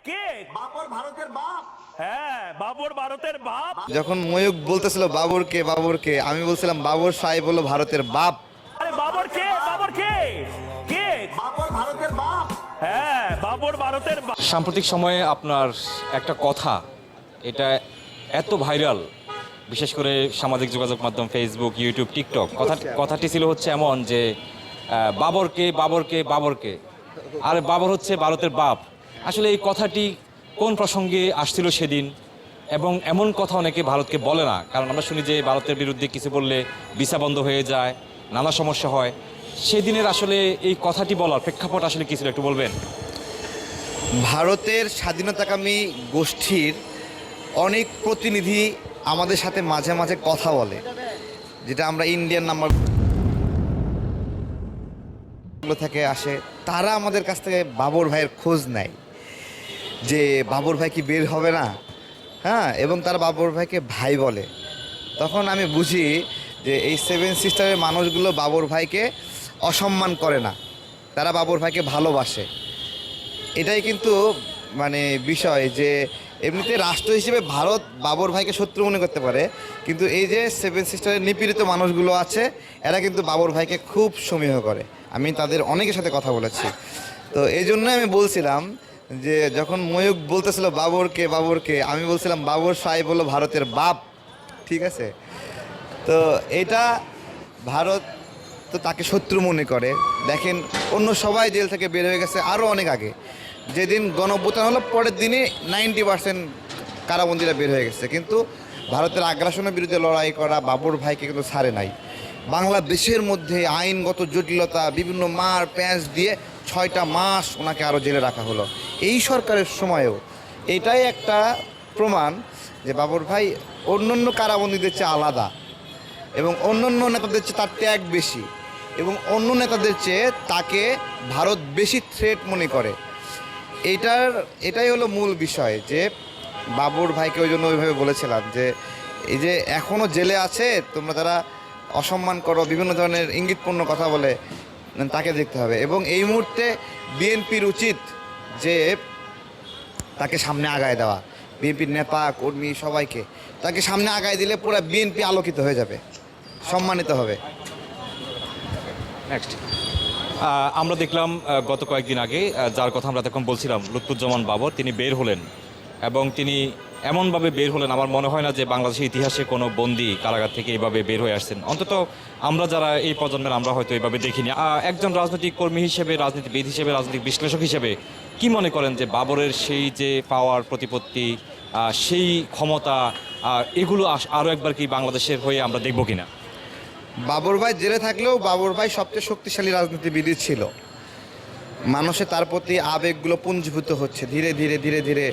কে? বাবর ভারতের বাপ। হ্যাঁ, বাবর ভারতের বাপ। যখন ময়ূক বলতেছিল বাবরকে বাবরকে, আমি বলছিলাম বাবর সাহেব হলো ভারতের বাপ। আরে বাবর কে? বাবর কে? কে? বাবর ভারতের বাপ। হ্যাঁ, বাবর ভারতের বাপ। সাম্প্রতিক সময়ে আপনার একটা কথা, এটা এত ভাইরাল, বিশেষ করে সামাজিক যোগাযোগ মাধ্যম ফেসবুক, ইউটিউব, টিকটক। কথাটি ছিল হচ্ছে এমন যে বাবরকে বাবরকে বাবরকে, আর বাবর হচ্ছে ভারতের বাপ। আসলে এই কথাটি কোন প্রসঙ্গে আসছিল সেদিন? এবং এমন কথা অনেকে ভারতকে বলে না, কারণ আমরা শুনি যে ভারতের বিরুদ্ধে কিছু বললে ভিসা বন্ধ হয়ে যায়, নানা সমস্যা হয়। সেদিনের আসলে এই কথাটি বলার প্রেক্ষাপট আসলে কি ছিল, একটু বলবেন? ভারতের স্বাধীনতাকামী গোষ্ঠীর অনেক প্রতিনিধি আমাদের সাথে মাঝে মাঝে কথা বলে, যেটা আমরা ইন্ডিয়ান নাম্বারগুলো থেকে আসে। তারা আমাদের কাছ থেকে বাবর ভাইয়ের খোঁজ নেয় যে বাবর ভাই কি বের হবে না, হ্যাঁ, এবং তারা বাবর ভাইকে ভাই বলে। তখন আমি বুঝি যে এই সেভেন সিস্টারের মানুষগুলো বাবর ভাইকে অসম্মান করে না, তারা বাবর ভাইকে ভালোবাসে। এটাই কিন্তু মানে বিষয় যে এমনিতে রাষ্ট্র হিসেবে ভারত বাবর ভাইকে শত্রু মনে করতে পারে, কিন্তু এই যে সেভেন সিস্টারের নিপীড়িত মানুষগুলো আছে, এরা কিন্তু বাবর ভাইকে খুব সমীহ করে। আমি তাদের অনেকের সাথে কথা বলেছি। তো এই জন্যই আমি বলছিলাম যে যখন ময়ূক বলতেছিল বাবরকে বাবরকে, আমি বলছিলাম বাবর সাহেব হলো ভারতের বাপ। ঠিক আছে, তো এটা ভারত তো তাকে শত্রু মনে করে। দেখেন, অন্য সবাই জেল থেকে বের হয়ে গেছে আরও অনেক আগে। যেদিন গণঅভ্যুত্থান হলো পরের দিনই 90% কারাবন্দীরা বের হয়ে গেছে, কিন্তু ভারতের আগ্রাসনের বিরুদ্ধে লড়াই করা বাবর ভাইকে কিন্তু ছাড়ে নাই। বাংলাদেশের মধ্যে আইনগত জটিলতা, বিভিন্ন মার প্যাঁচ দিয়ে 6টা মাস ওনাকে আরও জেলে রাখা হলো এই সরকারের সময়েও। এটাই একটা প্রমাণ যে বাবর ভাই অন্যান্য কারাবন্দীদের চেয়ে আলাদা, এবং অন্যান্য নেতাদের চেয়ে তার ত্যাগ বেশি, এবং অন্য নেতাদের চেয়ে তাকে ভারত বেশি থ্রেট মনে করে। এটাই হলো মূল বিষয় যে বাবর ভাইকে ওই জন্য ওইভাবে বলেছিলাম যে এই যে এখনও জেলে আছে, তোমরা তারা অসম্মান করো, বিভিন্ন ধরনের ইঙ্গিতপূর্ণ কথা বলে, তাকে দেখতে হবে। এবং এই মুহূর্তে বিএনপির উচিত যে তাকে সামনে আগায় দেওয়া, বিএনপির নেতা কর্মী সবাইকে তাকে সামনে আগায় দিলে পুরো বিএনপি আলোকিত হয়ে যাবে, সম্মানিত হবে। নেক্সট, আমরা দেখলাম গত কয়েকদিন আগে, যার কথা আমরা তখন বলছিলাম, লুৎফুজ্জামান বাবর, তিনি বের হলেন, এবং তিনি এমনভাবে বের হলেন, আমার মনে হয় না যে বাংলাদেশের ইতিহাসে কোনো বন্দী কারাগার থেকে এইভাবে বের হয়ে আসছেন। অন্তত আমরা যারা এই প্রজন্মের, আমরা হয়তো এইভাবে দেখিনি। একজন রাজনৈতিক কর্মী হিসেবে, রাজনীতিবিদ হিসেবে, রাজনৈতিক বিশ্লেষক হিসেবে কি মনে করেন যে বাবরের সেই যে পাওয়ার, প্রতিপত্তি, সেই ক্ষমতা, এগুলো আরও একবার কি বাংলাদেশের হয়ে আমরা দেখব কিনা? বাবর ভাই জেলে থাকলেও বাবর ভাই সবচেয়ে শক্তিশালী রাজনীতিবিদই ছিল। মানুষের তার প্রতি আবেগগুলো পুঞ্জীভূত হচ্ছে ধীরে ধীরে ধীরে ধীরে।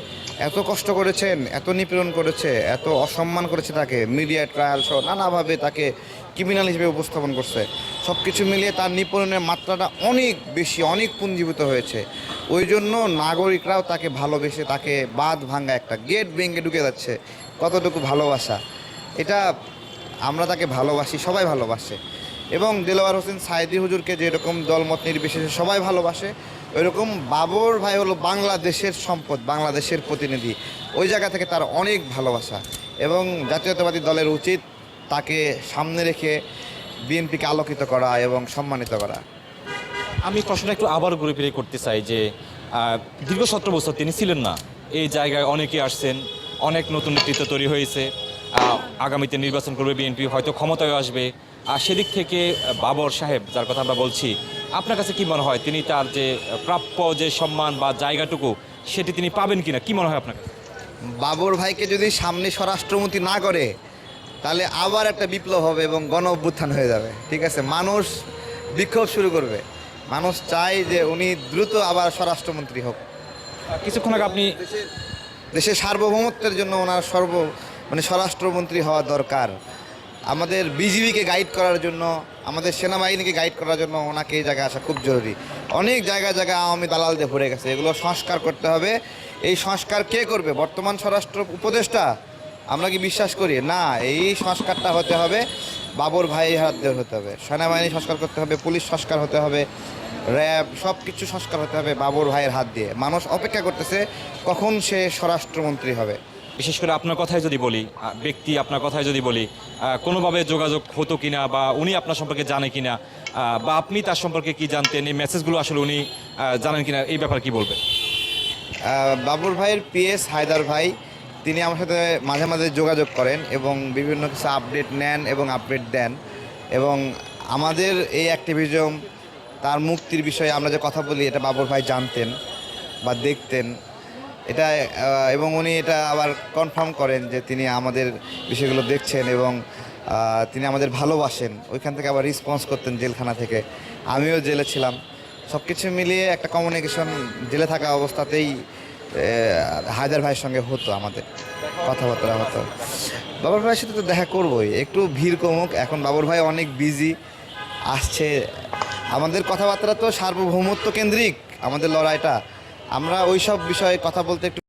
এত কষ্ট করেছেন, এত নিপীড়ন করেছে, এত অসম্মান করেছে তাকে, মিডিয়া ট্রায়াল সহ নানাভাবে তাকে ক্রিমিনাল হিসেবে উপস্থাপন করছে। সব কিছু মিলিয়ে তার নিপীড়নের মাত্রাটা অনেক বেশি, অনেক পুঞ্জীভূত হয়েছে। ওই জন্য নাগরিকরাও তাকে ভালোবেসে, তাকে বাঁধ ভাঙ্গা একটা গেট ভেঙে ঢুকে যাচ্ছে। কতটুকু ভালোবাসা! এটা আমরা তাকে ভালোবাসি, সবাই ভালোবাসে। এবং দেলোয়ার হোসেন সাঈদী হুজুরকে যেরকম দলমত নির্বিশেষে সবাই ভালোবাসে, ওইরকম বাবর ভাই হলো বাংলাদেশের সম্পদ, বাংলাদেশের প্রতিনিধি। ওই জায়গা থেকে তার অনেক ভালোবাসা, এবং জাতীয়তাবাদী দলের উচিত তাকে সামনে রেখে বিএনপিকে আলোকিত করা এবং সম্মানিত করা। আমি প্রশ্নটা একটু আবার ঘুরে ফিরে করতে চাই যে দীর্ঘ 17 বছর তিনি ছিলেন না এই জায়গায়, অনেকে আসছেন, অনেক নতুন নেতৃত্ব তৈরি হয়েছে, আগামীতে নির্বাচন করবে বিএনপি, হয়তো ক্ষমতায় আসবে। আর সেদিক থেকে বাবর সাহেব, যার কথা আমরা বলছি, আপনার কাছে কি মনে হয় তিনি তার যে প্রাপ্য যে সম্মান বা জায়গাটুকু সেটি তিনি পাবেন কিনা, কি মনে হয় আপনার কাছে? বাবর ভাইকে যদি সামনে স্বরাষ্ট্রমন্ত্রী না করে, তাহলে আবার একটা বিপ্লব হবে এবং গণ অভ্যুত্থান হয়ে যাবে। ঠিক আছে, মানুষ বিক্ষোভ শুরু করবে। মানুষ চায় যে উনি দ্রুত আবার স্বরাষ্ট্রমন্ত্রী হোক। কিছুক্ষণ আগে আপনি দেশের সার্বভৌমত্বের জন্য ওনার স্বরাষ্ট্রমন্ত্রী হওয়া দরকার। আমাদের বিজিবিকে গাইড করার জন্য, আমাদের সেনাবাহিনীকে গাইড করার জন্য ওনাকে এই জায়গায় আসা খুব জরুরি। অনেক জায়গায় জায়গায় আওয়ামী দালাল দিয়ে ভরে গেছে, এগুলো সংস্কার করতে হবে। এই সংস্কার কে করবে? বর্তমান স্বরাষ্ট্র উপদেষ্টা? আমরা কি বিশ্বাস করি? না, এই সংস্কারটা হতে হবে বাবর ভাই হাত দিয়ে হতে হবে। সেনাবাহিনী সংস্কার করতে হবে, পুলিশ সংস্কার হতে হবে, র্যাব সব কিছু সংস্কার হতে হবে বাবর ভাইয়ের হাত দিয়ে। মানুষ অপেক্ষা করতেছে কখন সে স্বরাষ্ট্রমন্ত্রী হবে। বিশেষ করে আপনার কথায় যদি বলি, ব্যক্তি আপনার কথায় যদি বলি, কোনোভাবে যোগাযোগ হতো কিনা বা উনি আপনার সম্পর্কে জানে কিনা, বা আপনি তার সম্পর্কে কি জানতেন, এই মেসেজগুলো আসলে উনি জানেন কিনা, এই ব্যাপারে কি বলবেন? বাবর ভাইয়ের পিএস হায়দার ভাই তিনি আমার সাথে মাঝে মাঝে যোগাযোগ করেন এবং বিভিন্ন কিছু আপডেট নেন এবং আপডেট দেন। এবং আমাদের এই অ্যাক্টিভিজম তার মুক্তির বিষয়ে আমরা যে কথা বলি এটা বাবর ভাই জানতেন বা দেখতেন এটা, এবং উনি এটা আবার কনফার্ম করেন যে তিনি আমাদের বিষয়গুলো দেখছেন এবং তিনি আমাদের ভালোবাসেন। ওইখান থেকে আবার রেসপন্স করতেন জেলখানা থেকে, আমিও জেলে ছিলাম। সব কিছু মিলিয়ে একটা কমিউনিকেশন জেলে থাকা অবস্থাতেই হায়দার ভাইয়ের সঙ্গে হতো, আমাদের কথাবার্তা হতো। বাবর ভাইয়ের সাথে তো দেখা করবোই, একটু ভিড় কমুক। এখন বাবর ভাই অনেক বিজি আসছে, আমাদের কথাবার্তা তো সার্বভৌমত্ব কেন্দ্রিক আমাদের লড়াইটা, আমরা ওই সব বিষয়ে কথা বলতে একটু